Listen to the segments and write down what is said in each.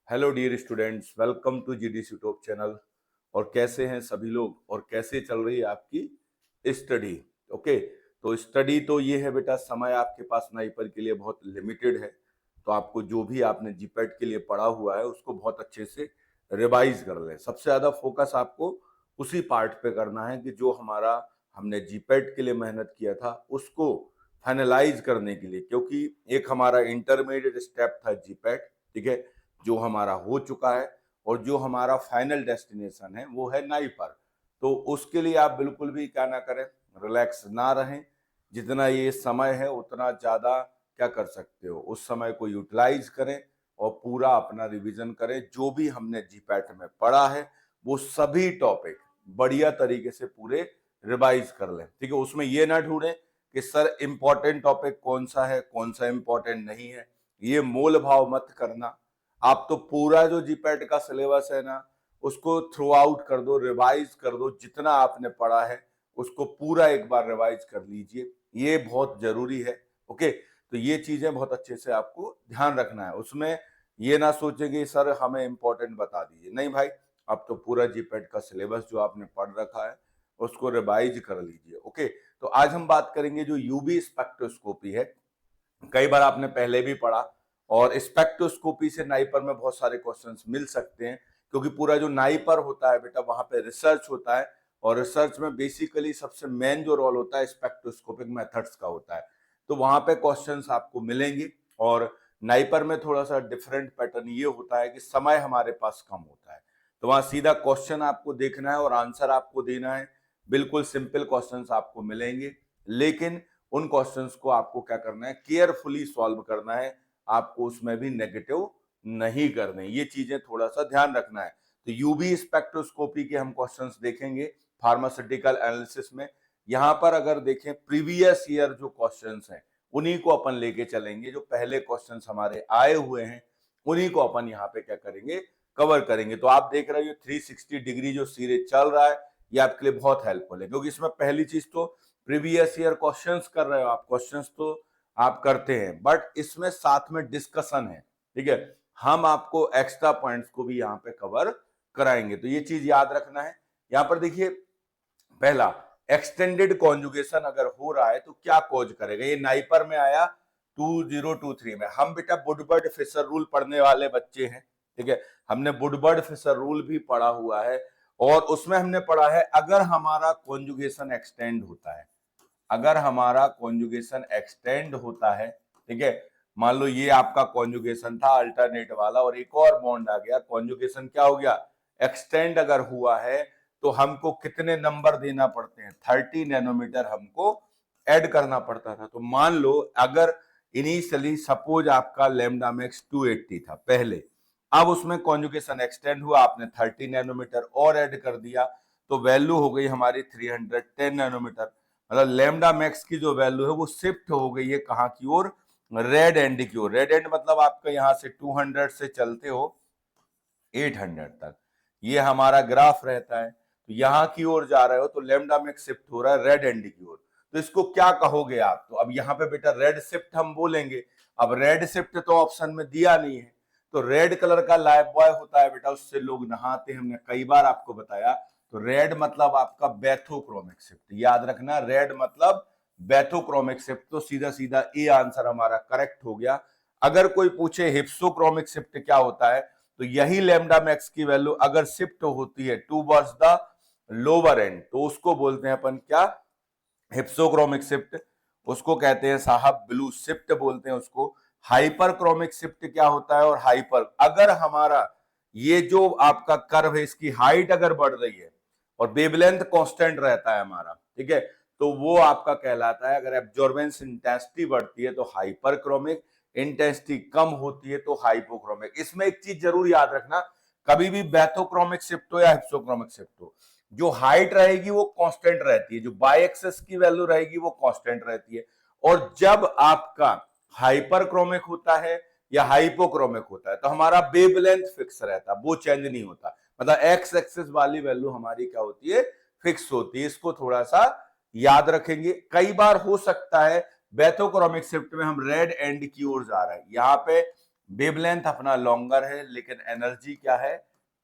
Hello dear students, welcome to GDC YouTube channel. और कैसे हैं सभी लोग और कैसे चल रही है आपकी स्टडी? ओके, तो स्टडी तो ये है बेटा, समय आपके पास नाइपर के लिए बहुत लिमिटेड है। तो आपको जो भी आपने जीपैट के लिए पढ़ा हुआ है उसको बहुत अच्छे से रिवाइज कर लें। सबसे ज्यादा फोकस आपको उसी पार्ट पे करना है कि जो हमारा हमने जीपैट के लिए मेहनत किया था उसको फाइनलाइज करने के लिए, क्योंकि एक हमारा इंटरमीडिएट स्टेप था जीपैट, ठीक है, जो हमारा हो चुका है। और जो हमारा फाइनल डेस्टिनेशन है वो है नाइपर। तो उसके लिए आप बिल्कुल भी क्या ना करें, रिलैक्स ना रहें। जितना ये समय है उतना ज्यादा क्या कर सकते हो, उस समय को यूटिलाइज करें और पूरा अपना रिवीजन करें। जो भी हमने जीपैट में पढ़ा है वो सभी टॉपिक बढ़िया तरीके से पूरे रिवाइज कर लें, ठीक है। उसमें ये ना ढूंढें कि सर इंपॉर्टेंट टॉपिक कौन सा है, कौन सा इंपॉर्टेंट नहीं है। ये मोल भाव मत करना। आप तो पूरा जो जीपैट का सिलेबस है ना उसको थ्रू आउट कर दो, रिवाइज कर दो। जितना आपने पढ़ा है उसको पूरा एक बार रिवाइज कर लीजिए, ये बहुत जरूरी है। ओके, तो ये चीजें बहुत अच्छे से आपको ध्यान रखना है। उसमें ये ना सोचेंगे सर हमें इंपॉर्टेंट बता दीजिए, नहीं भाई। अब तो पूरा जीपैट का सिलेबस जो आपने पढ़ रखा है उसको रिवाइज कर लीजिए। ओके, तो आज हम बात करेंगे जो यूवी स्पेक्ट्रोस्कोपी है। कई बार आपने पहले भी पढ़ा, और स्पेक्ट्रोस्कोपी से नाइपर में बहुत सारे क्वेश्चंस मिल सकते हैं, क्योंकि पूरा जो नाइपर होता है बेटा वहां पे रिसर्च होता है। और रिसर्च में बेसिकली सबसे मेन जो रोल होता है स्पेक्ट्रोस्कोपिक मेथड्स का होता है। तो वहां पे क्वेश्चंस आपको मिलेंगे। और नाइपर में थोड़ा सा डिफरेंट पैटर्न ये होता है कि समय हमारे पास कम होता है, तो वहां सीधा क्वेश्चन आपको देखना है और आंसर आपको देना है। बिल्कुल सिंपल क्वेश्चंस आपको मिलेंगे, लेकिन उन क्वेश्चंस को आपको क्या करना है, केयरफुली सॉल्व करना है। आपको उसमें भी नेगेटिव नहीं करने, ये चीजें थोड़ा सा ध्यान रखना है। तो यूवी स्पेक्ट्रोस्कोपी के हम क्वेश्चंस देखेंगे फार्मास्यूटिकल एनालिसिस में। यहां पर अगर देखें प्रीवियस ईयर जो क्वेश्चंस हैं उन्हीं को अपन लेके चलेंगे। जो पहले क्वेश्चंस हमारे आए हुए हैं उन्हीं को अपन यहाँ पे क्या करेंगे, कवर करेंगे। तो आप देख रहे हो 360 डिग्री जो सीरीज चल रहा है ये आपके लिए बहुत हेल्पफुल है, क्योंकि इसमें पहली चीज तो प्रीवियस ईयर क्वेश्चंस कर रहे हो आप, क्वेश्चंस तो आप करते हैं, बट इसमें साथ में डिस्कशन है, ठीक है। हम आपको एक्स्ट्रा पॉइंट्स को भी यहाँ पे कवर कराएंगे, तो ये चीज याद रखना है। यहाँ पर देखिए, पहला, एक्सटेंडेड कॉन्जुगेशन अगर हो रहा है तो क्या कॉज करेगा। ये नाइपर में आया 2023 में। हम बेटा वुडवर्ड फिशर रूल पढ़ने वाले बच्चे हैं, ठीक है। हमने वुडवर्ड फिशर रूल भी पढ़ा हुआ है, और उसमें हमने पढ़ा है अगर हमारा कॉन्जुगेशन एक्सटेंड होता है, अगर हमारा कॉन्जुगेशन एक्सटेंड होता है, ठीक है। मान लो ये आपका कॉन्जुगेशन था अल्टरनेट वाला और एक और बॉन्ड आ गया, कॉन्जुगेशन क्या हो गया, एक्सटेंड अगर हुआ है, तो हमको कितने नंबर देना पड़ते हैं, 30 नैनोमीटर हमको ऐड करना पड़ता था। तो मान लो अगर इनिशियली सपोज आपका लैम्डा मैक्स 280 था पहले, अब उसमें कॉन्जुगेशन एक्सटेंड हुआ, आपने 30 नैनोमीटर और ऐड कर दिया, तो वैल्यू हो गई हमारी 310 नैनोमीटर। मतलब लैम्डा मैक्स की जो वैल्यू है वो शिफ्ट हो गई है कहाँ की ओर, रेड एंड की ओर। रेड एंड मतलब आपका यहाँ से 200 से चलते हो 800 तक, ये हमारा ग्राफ रहता है। तो यहाँ की ओर जा रहे हो तो लैम्डा मैक्स शिफ्ट हो रहा है रेड एंड की ओर। तो इसको क्या कहोगे आप, तो अब यहाँ पे बेटा रेड शिफ्ट हम बोलेंगे। अब रेड शिफ्ट तो ऑप्शन में दिया नहीं है, तो रेड कलर का लाइफ बॉय होता है बेटा, उससे लोग नहाते हैं, हमने कई बार आपको बताया। तो रेड मतलब आपका बैथोक्रोमिक शिफ्ट, याद रखना, रेड मतलब बैथोक्रोमिक शिफ्ट। तो सीधा सीधा ए आंसर हमारा करेक्ट हो गया। अगर कोई पूछे हिप्सोक्रोमिक शिफ्ट क्या होता है, तो यही लैम्डा मैक्स की वैल्यू अगर शिफ्ट होती है टूवर्ड्स द लोअर एंड तो उसको बोलते हैं अपन क्या, हिप्सोक्रोमिक शिफ्ट। उसको कहते हैं साहब ब्लू शिफ्ट बोलते हैं उसको। हाइपरक्रोमिक शिफ्ट क्या होता है, और हाइपर अगर हमारा ये जो आपका कर्व है इसकी हाइट अगर बढ़ रही है और वेवलेंथ कांस्टेंट रहता है हमारा, ठीक है, तो वो आपका कहलाता है। अगर एब्जॉर्बेंस इंटेंसिटी बढ़ती है तो हाइपरक्रोमिक, इंटेंसिटी कम होती है तो हाइपोक्रोमिक। इसमें एक चीज जरूर याद रखना, कभी भी बैथोक्रोमिक शिफ्ट हो या हिप्सोक्रोमिक शिफ्ट हो, जो हाइट रहेगी वो कांस्टेंट रहती है, जो बाय एक्सेस की वैल्यू रहेगी वो कांस्टेंट रहती है। और जब आपका हाइपरक्रोमिक होता है या हाइपोक्रोमिक होता है तो हमारा वेवलेंथ फिक्स रहता है, वो चेंज नहीं होता। मतलब एक्स एक्सेस वाली वैल्यू हमारी क्या होती है, फिक्स होती है। इसको थोड़ा सा याद रखेंगे। कई बार हो सकता है बैथोक्रोमिक शिफ्ट में हम रेड एंड की ओर जा रहे हैं, यहाँ पे वेवलेंथ अपना लॉन्गर है लेकिन एनर्जी क्या है,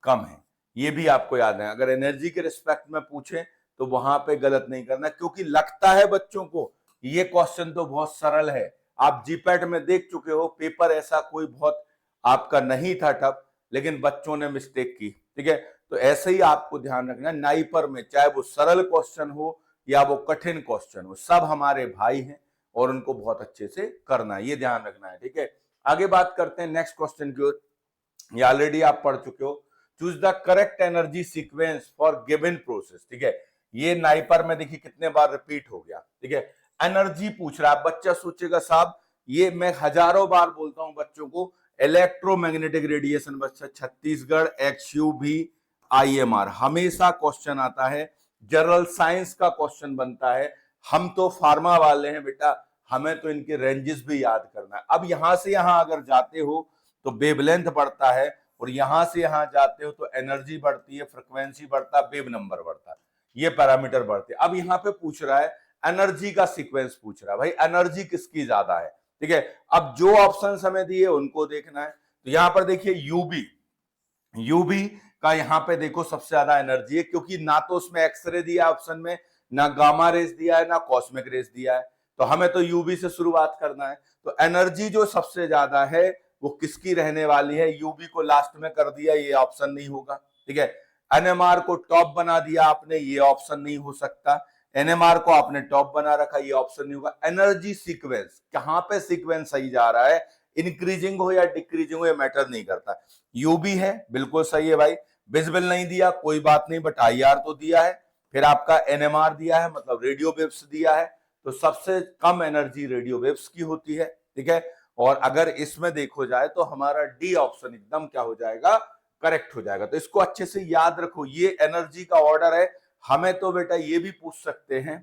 कम है। ये भी आपको याद है, अगर एनर्जी के रिस्पेक्ट में पूछे तो वहां पे गलत नहीं करना, क्योंकि लगता है बच्चों को ये क्वेश्चन तो बहुत सरल है। आप जीपैट में देख चुके हो, पेपर ऐसा कोई बहुत आपका नहीं था टफ, लेकिन बच्चों ने मिस्टेक की, ठीक है। तो ऐसे ही आपको ध्यान रखना, नाइपर में चाहे वो सरल क्वेश्चन हो या वो कठिन क्वेश्चन हो, सब हमारे भाई हैं और उनको बहुत अच्छे से करना है, ये ध्यान रखना है, ठीक है। आगे बात करते हैं नेक्स्ट क्वेश्चन की ओर। ये ऑलरेडी आप पढ़ चुके हो। Choose the correct energy sequence for given process, ठीक है। ये नाइपर में देखिए कितने बार रिपीट हो गया, ठीक है। एनर्जी पूछ रहा है, बच्चा सोचेगा साहब ये मैं हजारों बार बोलता हूं बच्चों को, इलेक्ट्रोमैग्नेटिक रेडिएशन, बच्चा छत्तीसगढ़ XUV IMR हमेशा क्वेश्चन आता है, जनरल साइंस का क्वेश्चन बनता है। हम तो फार्मा वाले हैं बेटा, हमें तो इनके रेंजेस भी याद करना है। अब यहां से यहां अगर जाते हो तो वेवलेंथ बढ़ता है, और यहां से यहां जाते हो तो एनर्जी बढ़ती है, फ्रीक्वेंसी बढ़ता है, वेव नंबर बढ़ता है, ये पैरामीटर बढ़ते हैं। अब यहाँ पे पूछ रहा है एनर्जी का सीक्वेंस पूछ रहा है, भाई एनर्जी किसकी ज्यादा है, ठीक है। अब जो ऑप्शन हमें दिए उनको देखना है। तो यहां पर देखिए यूबी का यहाँ पे देखो सबसे ज्यादा एनर्जी है, क्योंकि ना तो उसमें एक्सरे दिया ऑप्शन में, ना गामा रेस दिया है, ना कॉस्मिक रेस दिया है, तो हमें तो यूबी से शुरुआत करना है। तो एनर्जी जो सबसे ज्यादा है वो किसकी रहने वाली है, यूबी को लास्ट में कर दिया, ये ऑप्शन नहीं होगा, ठीक है। एनएमआर को टॉप बना दिया आपने, ये ऑप्शन नहीं हो सकता। एनएमआर को आपने टॉप बना रखा, ये ऑप्शन नहीं होगा। एनर्जी सीक्वेंस, कहां पे सीक्वेंस सही जा रहा है, इंक्रीजिंग हो या डिक्रीजिंग हो, ये मैटर नहीं करता। यूबी है, बिल्कुल सही है भाई। विजिबल नहीं दिया कोई बात नहीं, बट आईआर तो दिया है। फिर आपका एनएमआर दिया है, मतलब रेडियो वेव्स दिया है, तो सबसे कम एनर्जी रेडियो वेव्स की होती है, ठीक है। और अगर इसमें देखो जाए तो हमारा डी ऑप्शन एकदम क्या हो जाएगा, करेक्ट हो जाएगा। तो इसको अच्छे से याद रखो, ये एनर्जी का ऑर्डर है। हमें तो बेटा ये भी पूछ सकते हैं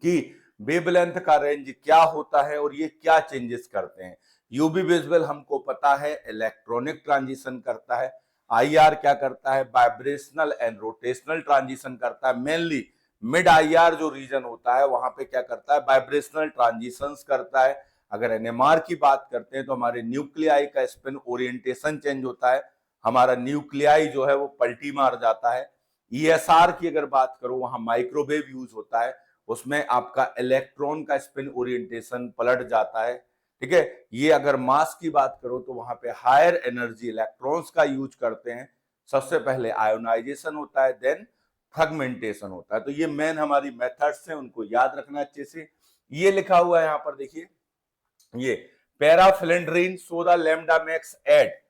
कि वेवलेंथ का रेंज क्या होता है और ये क्या चेंजेस करते हैं। यूवी विजुअल हमको पता है इलेक्ट्रॉनिक ट्रांजिशन करता है, आईआर क्या करता है, वाइब्रेशनल एंड रोटेशनल ट्रांजिशन करता है। मेनली मिड आईआर जो रीजन होता है वहां पे क्या करता है, वाइब्रेशनल ट्रांजिशंस करता है। अगर एनएमआर की बात करते हैं तो हमारे न्यूक्लियाई का स्पिन ओरिएंटेशन चेंज होता है, हमारा न्यूक्लियाई जो है वो पलटी मार जाता है। ईएसआर की अगर बात करो, वहां माइक्रोवेव यूज होता है, उसमें आपका इलेक्ट्रॉन का स्पिन ओरिएंटेशन पलट जाता है, ठीक है। ये अगर मास की बात करो तो वहां पे हायर एनर्जी इलेक्ट्रॉन्स का यूज करते हैं। सबसे पहले आयोनाइजेशन होता है, देन फ्रेगमेंटेशन होता है। तो ये मेन हमारी मेथड्स हैं, उनको याद रखना अच्छे से। ये लिखा हुआ है यहां पर देखिए, ये पैराफिलेंड्रीन सोदा lambda max at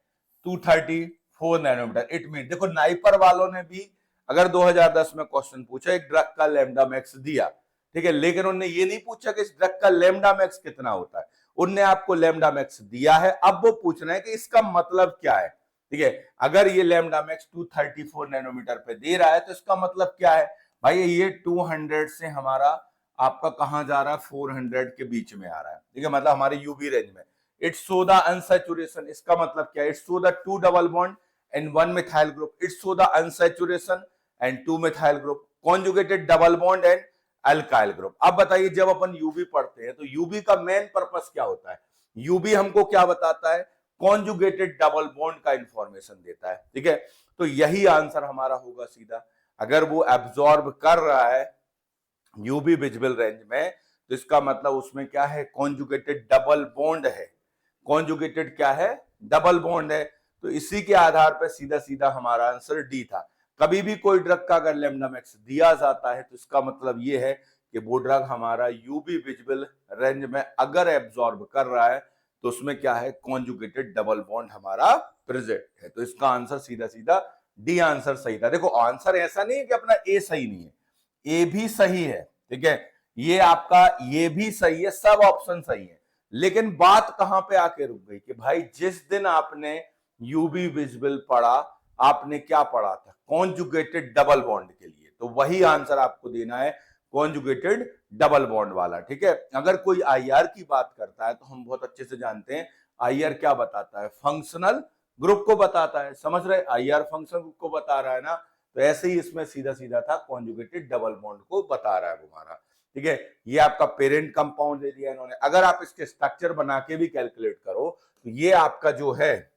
234 nanometre. It mean देखो नाइपर वालों ने भी अगर 2010 में क्वेश्चन पूछा, एक ड्रग का लैम्डा मैक्स दिया, ठीक है, लेकिन उन्होंने ये नहीं पूछा कि इस ड्रग का लैम्डा मैक्स कितना होता है। उनने आपको लैम्डा मैक्स दिया है, अब वो पूछना है कि इसका मतलब क्या है, ठीक है। अगर ये लैम्डा मैक्स 234 नैनोमीटर पे दे रहा है तो इसका मतलब क्या है भाई, ये 200 से हमारा आपका कहां जा रहा है, 400 के बीच में आ रहा है, ठीक है, मतलब हमारे यूवी रेंज में। इट्स शो द अनसैचुरेशन, इसका मतलब क्या है, it's show the 2 double bond and 1 methyl group, it's show the unsaturation and 2 methyl group, conjugated double bond and alkyl group. अब बताइए जब अपन यूवी पढ़ते हैं तो यूवी का मेन पर्पस क्या होता है, यूवी हमको क्या बताता है, कॉन्जुगेटेड डबल बॉन्ड का इंफॉर्मेशन देता है, ठीक है। तो यही आंसर हमारा होगा सीधा। अगर वो एब्जॉर्ब कर रहा है यूवी विजिबल रेंज में, तो इसका मतलब उसमें क्या है, कॉन्जुगेटेड डबल बॉन्ड है। कॉन्जुगेटेड क्या है, डबल बॉन्ड है। तो इसी के आधार पर सीधा सीधा हमारा आंसर डी था। कभी भी कोई ड्रग का अगर लैम्डा मैक्स दिया जाता है तो इसका मतलब ये है कि वो ड्रग हमारा यूवी विजिबल रेंज में अगर एब्जॉर्ब कर रहा है तो उसमें क्या है, कॉन्जुगेटेड डबल बॉन्ड हमारा प्रेजेंट है। तो इसका आंसर सीधा सीधा डी आंसर सही था। देखो आंसर ऐसा नहीं है कि अपना ए सही नहीं है, ए भी सही है, ठीक है, ये आपका ये भी सही है, सब ऑप्शन सही है। लेकिन बात कहां पे आके रुक गई कि भाई जिस दिन आपने यूवी विजिबल पढ़ा, आपने क्या पढ़ा था, कॉन्जुगेटेड डबल बॉन्ड के लिए, तो वही आंसर आपको देना है, कॉन्जुगेटेड डबल बॉन्ड वाला, ठीक है। अगर कोई आईआर की बात करता है तो हम बहुत अच्छे से जानते हैं आईआर क्या बताता है, फंक्शनल ग्रुप को बताता है, समझ रहे, आईआर फंक्शनल ग्रुप को बता रहा है ना। तो ऐसे ही इसमें सीधा सीधा था, कॉन्जुगेटेड डबल बॉन्ड को बता रहा है हमारा, ठीक है। ये आपका पेरेंट कंपाउंड दे दिया इन्होंने। अगर आप इसके स्ट्रक्चर बना के भी कैलकुलेट करो तो ये आपका जो है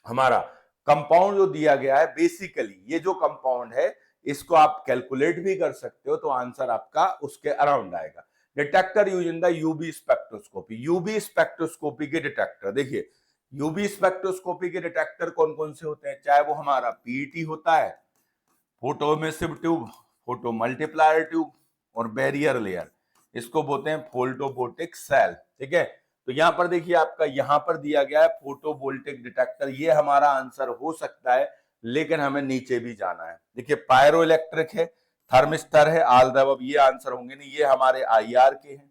हमारा कंपाउंड जो दिया गया है, बेसिकली ये जो कंपाउंड है इसको आप कैलकुलेट भी कर सकते हो, तो आंसर आपका उसके अराउंड आएगा। Detector use in the UV spectroscopy. UV spectroscopy के डिटेक्टर, देखिए यूवी स्पेक्ट्रोस्कोपी के डिटेक्टर कौन कौन से होते हैं, चाहे वो हमारा पीईटी होता है, photo emissive tube, photo multiplier tube, और बैरियर लेयर, इसको बोलते हैं फोटोवोल्टिक सेल। ठीक है, तो यहां पर देखिए आपका यहां पर दिया गया है फोटोवोल्टिक डिटेक्टर, ये हमारा आंसर हो सकता है, लेकिन हमें नीचे भी जाना है। देखिए पायरो इलेक्ट्रिक है, थर्मिस्टर है, ऑल द अबव, ये आंसर होंगे नहीं, ये हमारे आईआर के हैं,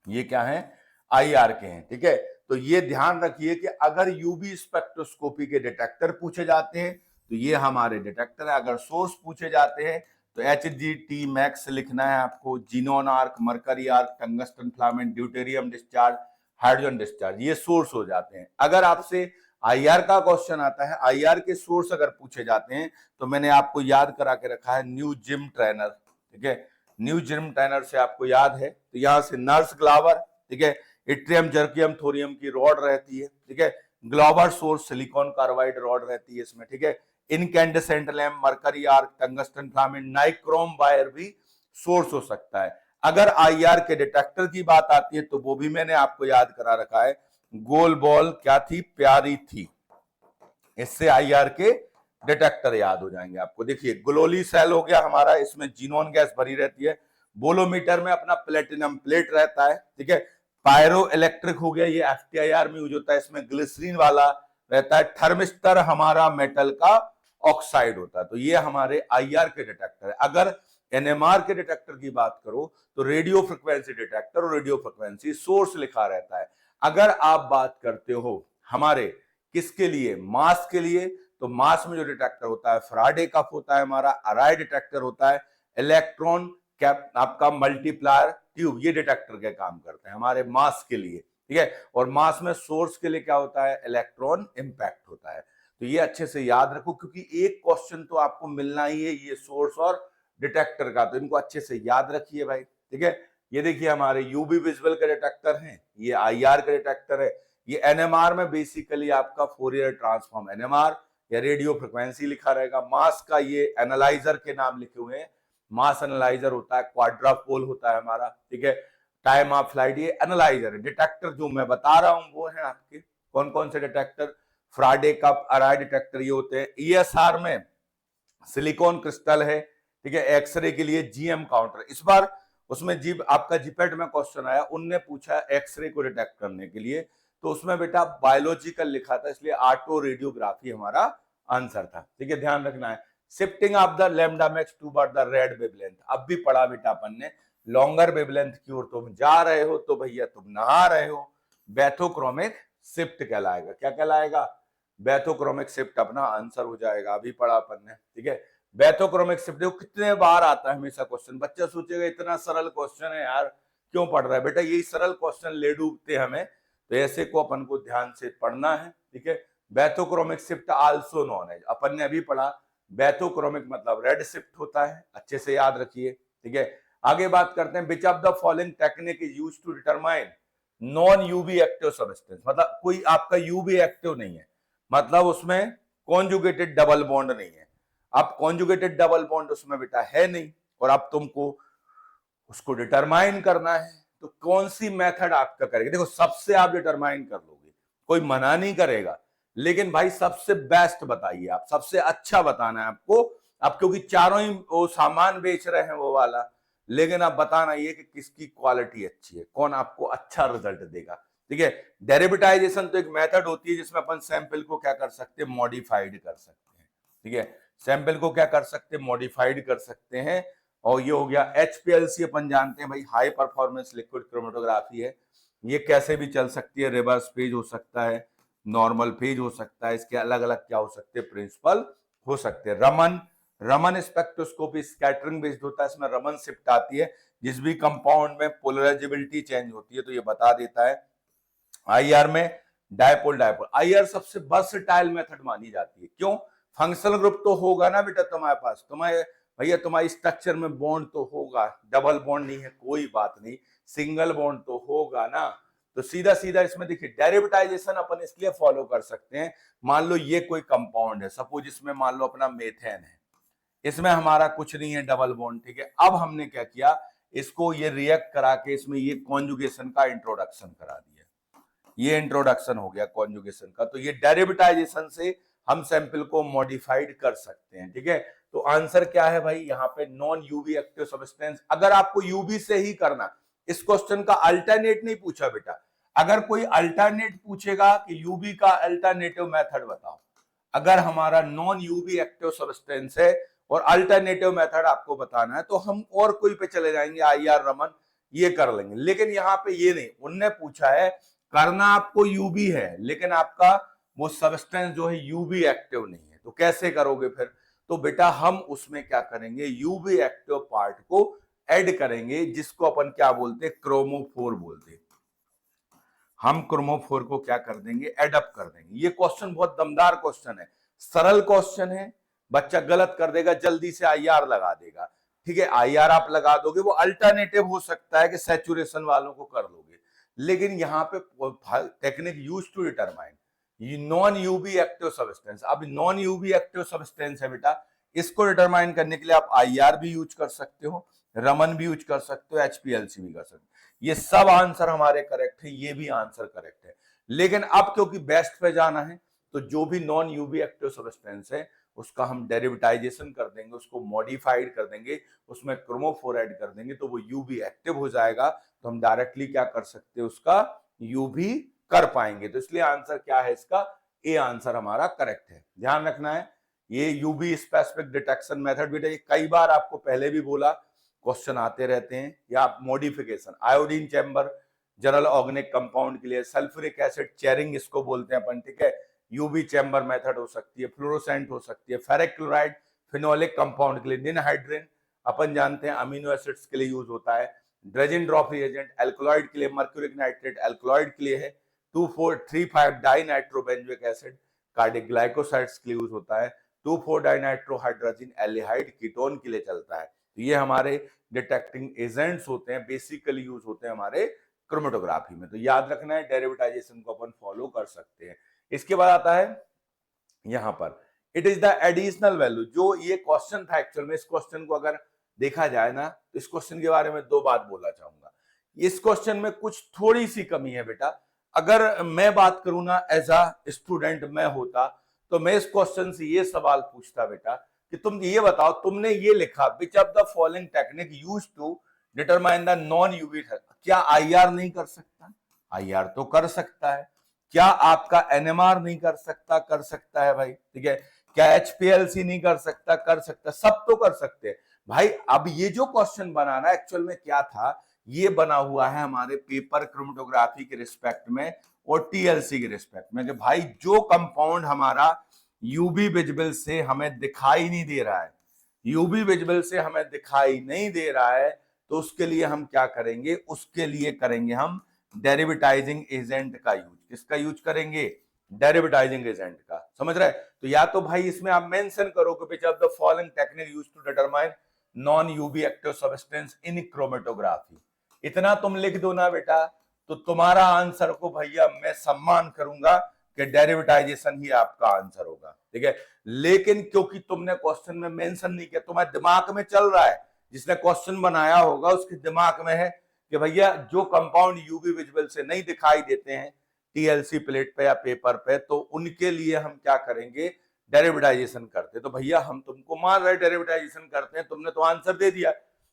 ये क्या है आईआर के हैं। ठीक है, तो ये ध्यान रखिए कि अगर यूवी स्पेक्ट्रोस्कोपी के डिटेक्टर पूछे जाते हैं तो ये हमारे डिटेक्टर है, अगर सोर्स पूछे जाते हैं तो HGT मैक्स लिखना है आपको, xenon arc, mercury arc, tungsten filament, deuterium discharge, hydrogen discharge, ये सोर्स हो जाते हैं। अगर आपसे आईआर का क्वेश्चन आता है, आईआर के सोर्स अगर पूछे जाते हैं तो मैंने आपको याद करा के रखा है न्यू जिम ट्रेनर। ठीक है, न्यू जिम ट्रेनर से आपको याद है, तो यहां से नर्स ग्लावर, ठीक है, इट्रियम जर्कियम थोरियम की रॉड रहती है। ठीक है, Glauber source silicon carbide rod रहती है इसमें। ठीक है, incandescent lamp, mercury arc, tungsten filament, nichrome wire भी सोर्स हो सकता है। अगर आईआर के डिटेक्टर की बात आती है तो वो भी मैंने आपको याद करा रखा है, गोल बॉल क्या थी, प्यारी थी, इससे आईआर के डिटेक्टर याद हो जाएंगे आपको। देखिए ग्लोली सेल हो गया हमारा, इसमें जीनोन गैस भरी रहती है, बोलोमीटर में अपना प्लेटिनम प्लेट रहता है। ठीक है, पायरो इलेक्ट्रिक हो गया, ये एफटीआईआर में यूज होता है, इसमें ग्लिसरीन वाला रहता है, थर्मिस्टर हमारा मेटल का ऑक्साइड होता है। तो ये हमारे आईआर के डिटेक्टर है। अगर एनएमआर के डिटेक्टर की बात करो तो रेडियो फ्रिक्वेंसी डिटेक्टर और रेडियो फ्रिक्वेंसी सोर्स लिखा रहता है। अगर आप बात करते हो हमारे किसके लिए, मास के लिए, तो मास में जो डिटेक्टर होता है फैराडे कप होता है हमारा, अराय डिटेक्टर होता है, इलेक्ट्रॉन कैप आपका मल्टीप्लायर ट्यूब, ये डिटेक्टर के काम करते हैं हमारे मास के लिए। ठीक है, और मास में सोर्स के लिए क्या होता है, इलेक्ट्रॉन इंपैक्ट होता है। तो ये अच्छे से याद रखो, क्योंकि एक क्वेश्चन तो आपको मिलना ही है ये सोर्स और डिटेक्टर का, तो इनको अच्छे से याद रखिए भाई। ठीक है, ये देखिए हमारे यूवी विजुअल के डिटेक्टर हैं, ये आईआर के डिटेक्टर है, ये एनएमआर में बेसिकली आपका फोरियर ट्रांसफॉर्म एनएमआर या रेडियो फ्रिक्वेंसी लिखा रहेगा। मास का ये एनालाइजर के नाम लिखे हुए हैं, मास एनालाइजर होता है, क्वाड्रापोल होता है हमारा। ठीक है, टाइम ऑफ फ्लाइट, ये एनालाइजर है। डिटेक्टर जो मैं बता रहा हूं वो है आपके कौन कौन से डिटेक्टर, फ्राडे कप, अराय डिटेक्टर ये होते हैं। ईएसआर में सिलिकॉन क्रिस्टल है। ठीक है, एक्सरे के लिए जीएम काउंटर, इस बार उसमें जी आपका जीपेट में क्वेश्चन आया, उनने पूछा एक्सरे को डिटेक्ट करने के लिए, तो उसमें बेटा बायोलॉजिकल लिखा था, इसलिए ऑटो रेडियोग्राफी हमारा आंसर था। ठीक है, ध्यान रखना है। Shifting of the lambda max toward the red wavelength, अब भी पढ़ा बेटा अपन ने, लॉन्गर वेवलेंथ की ओर तुम जा रहे हो तो भैया तुम नहा रहे हो, बैथोक्रोमिक शिफ्ट कहलाएगा। क्या कहलाएगा, बैथोक्रोमिक शिफ्ट अपना आंसर हो जाएगा, अभी पढ़ा अपन ने। ठीक है, बैथोक्रोमिक शिफ्ट देखो कितने बार आता है हमेशा क्वेश्चन, बच्चा सोचेगा इतना सरल क्वेश्चन है यार क्यों पढ़ रहा है, बेटा यही सरल क्वेश्चन ले डूबते हमें, तो ऐसे को अपन को ध्यान से पढ़ना है। ठीक है, बैथोक्रोमिक शिफ्ट आल्सो नोन है, अपन ने अभी पढ़ा, बैथोक्रोमिक मतलब रेड शिफ्ट होता है, अच्छे से याद रखिए। ठीक है, आगे बात करते हैं, which of the following technique is used to determine non UV active substance, मतलब कोई आपका यूवी एक्टिव नहीं है, मतलब उसमें कॉन्जुगेटेड डबल बॉन्ड नहीं है। अब कॉन्जुगेटेड डबल बॉन्ड उसमें बेटा है नहीं, और अब तुमको उसको डिटरमाइन करना है, तो कौन सी मेथड आपका करेगा, देखो सबसे आप डिटरमाइन कर लोगे, कोई मना नहीं करेगा, लेकिन भाई सबसे बेस्ट बताइए आप, सबसे अच्छा बताना है आपको। अब क्योंकि चारों ही वो सामान बेच रहे हैं वो वाला, लेकिन आप बताना ये कि किसकी क्वालिटी अच्छी है, कौन आपको अच्छा रिजल्ट देगा। ठीक है, डेरिवेटाइजेशन तो एक मेथड होती है जिसमें अपन सैंपल को क्या कर सकते हैं, मॉडिफाइड कर सकते हैं। ठीक है, सैंपल को क्या कर सकते हैं, मॉडिफाइड कर सकते हैं। और ये हो गया एचपीएलसी, अपन जानते हैं भाई हाई परफॉर्मेंस लिक्विड क्रोमेटोग्राफी है, ये कैसे भी चल सकती है, रिवर्स पेज हो सकता है, नॉर्मल पेज हो सकता है, इसके अलग अलग क्या हो सकते हैं, प्रिंसिपल हो सकते हैं। रमन स्पेक्ट्रोस्कोपी स्कैटरिंग बेस्ड होता है, इसमें रमन शिफ्ट आती है, जिस भी कंपाउंड में पोलराइजेबिलिटी चेंज होती है तो ये बता देता है। आईआर में डायपोल आईआर सबसे वर्सेटाइल मेथड मानी जाती है, क्यों, फंक्शनल ग्रुप तो होगा ना बेटा तुम्हारे पास, तुम्हारे भैया तुम्हारी स्ट्रक्चर में बॉन्ड तो होगा, डबल बॉन्ड नहीं है कोई बात नहीं, सिंगल बॉन्ड तो होगा ना, तो सीधा सीधा इसमें देखिए डेरिवेटाइजेशन अपन इसलिए फॉलो कर सकते हैं, मान लो ये कोई कंपाउंड है, सपोज इसमें मान लो अपना मेथेन है, इसमें हमारा कुछ नहीं है डबल बॉन्ड, ठीक है। अब हमने क्या किया, इसको ये रिएक्ट करा के इसमें ये कॉन्जुगेशन का इंट्रोडक्शन करा दिया, ये इंट्रोडक्शन हो गया कॉन्जुगेशन का। तो ये डेरिवेटाइजेशन से हम सैंपल को मॉडिफाइड कर सकते हैं, ठीक है। तो आंसर क्या है भाई, यहाँ पे नॉन यूवी एक्टिव सब्सटेंस। अगर आपको यूवी से ही करना, इस क्वेश्चन का अल्टरनेट नहीं पूछा बेटा, अगर कोई अल्टरनेट पूछेगा कि यूवी का अल्टरनेटिव मेथड बताओ, अगर हमारा नॉन यूवी एक्टिव सब्सटेंस है और अल्टरनेटिव मेथड आपको बताना है, तो हम और कोई पे चले जाएंगे, IR रमन, ये कर लेंगे। लेकिन यहाँ पे ये नहीं, उनने पूछा है करना आपको यूवी है, लेकिन आपका वो सब्सटेंस जो है यूवी एक्टिव नहीं है, तो कैसे करोगे फिर। तो बेटा हम उसमें क्या करेंगे, यूवी एक्टिव पार्ट को ऐड करेंगे, जिसको अपन क्या बोलते हैं, क्रोमोफोर बोलते हैं। हम क्रोमोफोर को क्या कर देंगे, एडअप कर देंगे। ये क्वेश्चन बहुत दमदार क्वेश्चन है, सरल क्वेश्चन है, बच्चा गलत कर देगा, जल्दी से IR लगा देगा, ठीक है। IR आप लगा दोगे, वो अल्टरनेटिव हो सकता है कि सैचुरेशन वालों को कर लोगे, लेकिन यहाँ पे technique use to determine non UV active substance. अब नॉन यूवी एक्टिव सब्सटेंस है बेटा, इसको डिटरमाइन करने के लिए आप IR भी यूज कर सकते हो, रमन भी यूज कर सकते हो, HPLC भी कर सकते हो। ये सब आंसर हमारे करेक्ट है, ये भी आंसर करेक्ट है। लेकिन अब क्योंकि बेस्ट पे जाना है, तो जो भी नॉन यूवी एक्टिव सब्सटेंस है उसका हम डेरिवेटाइजेशन कर देंगे, उसको मॉडिफाइड कर देंगे, उसमें क्रोमोफोर ऐड कर देंगे, तो वो यूवी एक्टिव हो जाएगा। तो हम डायरेक्टली क्या कर सकते हैं, उसका यूवी कर पाएंगे। तो इसलिए आंसर क्या है इसका, ए आंसर हमारा करेक्ट है। ध्यान रखना है, ये यूवी स्पेसिफिक डिटेक्शन मेथड बेटा, ये कई बार आपको पहले भी बोला, क्वेश्चन आते रहते हैं। या modification, iodine chamber general organic compound के लिए, सल्फ्यूरिक एसिड चेयरिंग इसको बोलते हैं अपन, ठीक है। यूवी चैम्बर मेथड हो सकती है, फ्लोरोसेंट हो सकती है, फेरिक क्लोराइड फिनोलिक कंपाउंड के लिए, निनहाइड्रिन अपन जानते हैं अमीनो एसिड्स के लिए यूज होता है, ड्रेजिन ड्रॉप रिएजेंट एल्कलॉइड के लिए, मर्क्यूरिक नाइट्रेट एल्कलॉइड के लिए है, 2,4,3,5 डाइनाइट्रोबेंजोइक एसिड कार्डिक ग्लाइकोसाइड्स के लिए यूज होता है, 2,4-डाइनाइट्रोहाइड्रोजन एल्डिहाइड कीटोन के लिए चलता है। तो ये हमारे डिटेक्टिंग एजेंट्स होते हैं, बेसिकली यूज होते हैं हमारे क्रोमेटोग्राफी में। तो याद रखना है, डेरिवेटाइजेशन को अपन फॉलो कर सकते हैं। इसके बाद आता है यहां पर, it is the additional value. जो ये क्वेश्चन था एक्चुअल में, इस क्वेश्चन को अगर देखा जाए ना, तो इस क्वेश्चन के बारे में दो बात बोलना चाहूंगा। इस क्वेश्चन में कुछ थोड़ी सी कमी है बेटा। अगर मैं बात करूं ना, एज अ स्टूडेंट मैं होता, तो मैं इस क्वेश्चन से ये सवाल पूछता बेटा कि तुम ये बताओ, तुमने ये लिखा which of the following technique used to determine the non UV, क्या IR नहीं कर सकता? IR तो कर सकता है। क्या आपका NMR नहीं कर सकता? कर सकता है भाई, ठीक है। क्या HPLC नहीं कर सकता? कर सकता, सब तो कर सकते हैं भाई। अब ये जो क्वेश्चन बनाना एक्चुअल में क्या था, ये बना हुआ है हमारे पेपर क्रोमेटोग्राफी के रिस्पेक्ट में और TLC के रिस्पेक्ट में, कि भाई जो कंपाउंड हमारा यूवी विजिबल से हमें दिखाई नहीं दे रहा है, यूवी विजिबल से हमें दिखाई नहीं दे रहा है, तो उसके लिए हम क्या करेंगे, उसके लिए करेंगे हम डेरिवेटाइजिंग एजेंट का यूज। किसका यूज करेंगे? डेरिवेटाइजिंग एजेंट का। समझ रहे? तो या तो भाई इसमें आप मेंशन करो कि which of the following technique used to determine non UV active substance in chromatography, इतना तुम लिख दो ना बेटा, तो तुम्हारा आंसर को भैया मैं सम्मान करूंगा कि डेरिवेटाइजेशन ही आपका आंसर होगा, ठीक है। लेकिन क्योंकि तुमने क्वेश्चन में मेंशन नहीं किया, तुम्हारे दिमाग में चल रहा है, जिसने क्वेश्चन बनाया होगा उसके दिमाग में है कि भैया जो कंपाउंड यूवी विजिबल से नहीं दिखाई देते हैं TLC प्लेट पे या पेपर पे, तो उनके लिए हम क्या करेंगे, डेरिवेटाइजेशन करते। तो भैया हम तुमको मान रहे डेरिवेटाइजेशन करते हैं, तुमने तो आंसर दे दिया,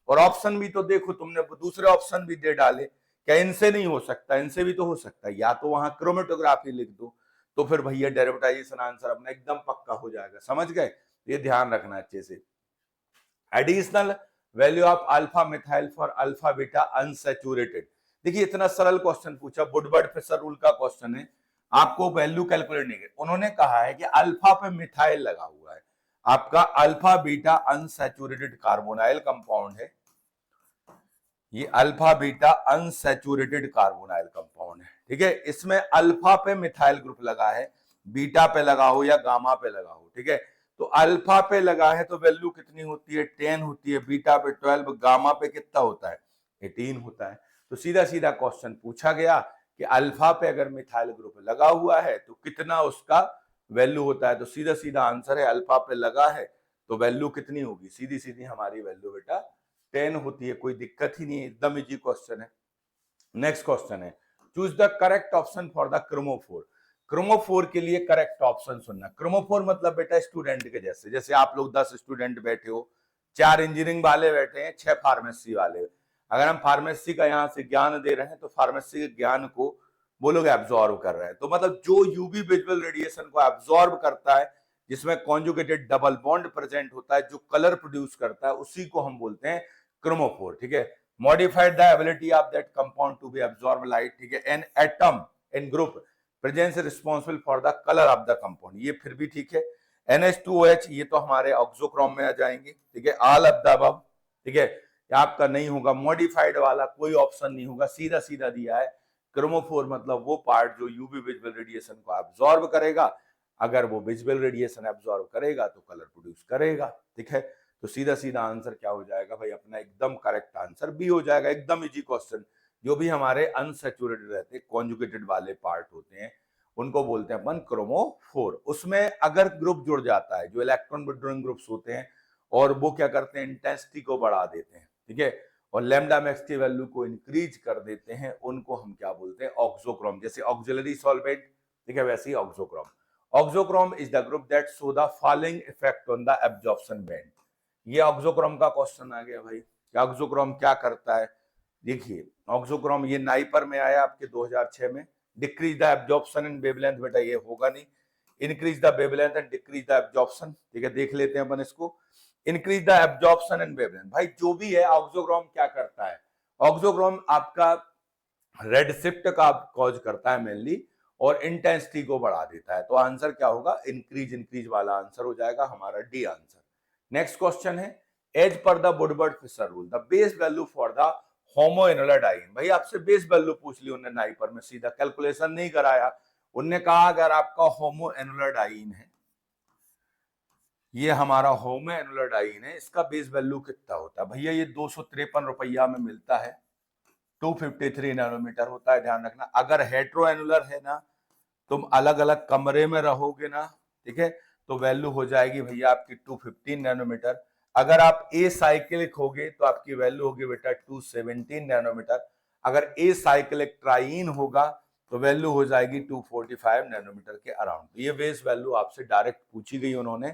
और ऑप्शन भी तो देखो तुमने दूसरे ऑप्शन भी दे डाले। क्या इनसे नहीं हो सकता? इनसे भी तो हो सकता है। या तो वहां क्रोमेटोग्राफी लिख दो, तो फिर भैया डेरिवेटाइजेशन आंसर अपना एकदम पक्का हो जाएगा। समझ गए? ये ध्यान रखना अच्छे से। Additional value of alpha methyl for alpha beta unsaturated. देखिए इतना सरल क्वेश्चन पूछा, वुडवर्ड फिशर रूल का क्वेश्चन है, आपको वैल्यू कैलकुलेट नहीं है। उन्होंने कहा है कि अल्फा पे मिथाइल लगा हुआ है, आपका alpha beta unsaturated carbonyl compound है, ये alpha beta unsaturated carbonyl compound है, ठीक है। इसमें अल्फा पे मिथाइल ग्रुप लगा है, बीटा पे लगा हो या गामा पे लगा हो, ठीक है। तो अल्फा पे लगा है तो वैल्यू कितनी होती है? 10 होती है, बीटा पे 12, गामा पे कितना होता है? 18 होता है। तो सीधा सीधा क्वेश्चन पूछा गया कि अल्फा पे अगर मिथाइल ग्रुप लगा हुआ है तो कितना उसका वैल्यू होता है। तो सीधा सीधा आंसर है अल्फा पे लगा है तो वैल्यू कितनी होगी, सीधी सीधी हमारी वैल्यू बेटा 10 होती है। कोई दिक्कत ही नहीं है, एकदम इजी क्वेश्चन है। नेक्स्ट क्वेश्चन है, choose the correct option for the chromophore. Chromophore के लिए करेक्ट ऑप्शन सुनना। क्रोमोफोर मतलब बेटा स्टूडेंट के जैसे, जैसे आप लोग 10 स्टूडेंट बैठे हो, 4 इंजीनियरिंग वाले बैठे हैं, 6 फार्मेसी वाले। अगर हम फार्मेसी का यहाँ से ज्ञान दे रहे हैं तो फार्मेसी के ज्ञान को वो लोग एब्जॉर्व कर रहे हैं। तो मतलब जो यूवी विजुअल रेडिएशन को एब्जॉर्ब करता है, जिसमें कॉन्जुगेटेड डबल बॉन्ड प्रेजेंट होता है, जो कलर प्रोड्यूस करता है, उसी को हम बोलते हैं क्रोमोफोर। ठीक है, modified the ability of that compound to be absorb light. ठीक है, an atom in group presence responsible for the colour of the compound, ये फिर भी ठीक है। NH2OH ये तो हमारे ऑक्सोक्रोम में आ जाएंगे। ठीक है, ऑल ऑफ द अबव। ठीक है, आपका नहीं होगा, मॉडिफाइड वाला कोई ऑप्शन नहीं होगा, सीधा सीधा दिया है। क्रोमोफोर मतलब वो पार्ट जो यूवी विजुअल रेडिएशन को एब्जॉर्ब करेगा। अगर वो विजुअल रेडिएशन एब्जॉर्ब करेगा तो कलर प्रोड्यूस करेगा। ठीक है, तो सीधा सीधा आंसर क्या हो जाएगा भाई अपना, एकदम करेक्ट आंसर बी हो जाएगा। एकदम इजी क्वेश्चन। जो भी हमारे अनसैचुरेटेड रहते हैं, कॉन्जुगेटेड वाले पार्ट होते हैं, उनको बोलते हैं अपन क्रोमोफोर। उसमें अगर ग्रुप जुड़ जाता है, जो इलेक्ट्रॉन विड्रॉइंग ग्रुप्स होते हैं, और वो क्या करते हैं, इंटेंसिटी को बढ़ा देते हैं। ठीक है, और लैम्डा मैक्स की वैल्यू को इंक्रीज कर देते हैं, उनको हम क्या बोलते हैं, ऑक्सोक्रोम। जैसे ऑक्सिलरी सॉल्वेंट, ठीक है, वैसे ही auxochrome. Auxochrome is the group that show the following effect on the absorption band. ये ऑक्सोक्रोम का क्वेश्चन आ गया भाई। ऑक्सोक्रोम क्या करता है, देखिए ऑक्सोक्रोम ये नाइपर में आया आपके 2006 में। Decrease the absorption in wavelength, बेटा ये होगा नहीं। Increase the wavelength and decrease the absorption. ठीक है, देख लेते हैं अपन इसको। Increase the absorption and wavelength, भाई जो भी है ऑक्सोक्रोम क्या करता है, ऑक्सोक्रोम आपका रेड शिफ्ट का कॉज करता है मेनली, और इंटेंसिटी को बढ़ा देता है। तो आंसर क्या होगा, इंक्रीज। इंक्रीज वाला आंसर हो जाएगा हमारा डी आंसर। नेक्स्ट क्वेश्चन है, as per the Woodward Fisher rule the base value for the homoannular diene. भाई आपसे बेस वैल्यू पूछ ली उन्होंने नाइपर में, सीधा कैलकुलेशन नहीं कराया। उनने कहा अगर आपका होमोइनुलर डाइन है, ये हमारा होमोइनुलर डाइन है, इसका बेस वैल्यू कितना होता है भैया, ये 253 रुपया में मिलता है, 253 नैनोमीटर होता है। ध्यान रखना, अगर हेट्रोएनुलर है ना, तुम अलग अलग कमरे में रहोगे ना, ठीक है, तो वैल्यू हो जाएगी भैया आपकी 215 नैनोमीटर। अगर आप ए साइक्लिक होगे तो आपकी वैल्यू होगी बेटा 217 नैनोमीटर। अगर ए साइक्लिक ट्राइन होगा तो वैल्यू हो जाएगी 245 नैनोमीटर के अराउंड। ये बेस वैल्यू आपसे डायरेक्ट पूछी गई उन्होंने,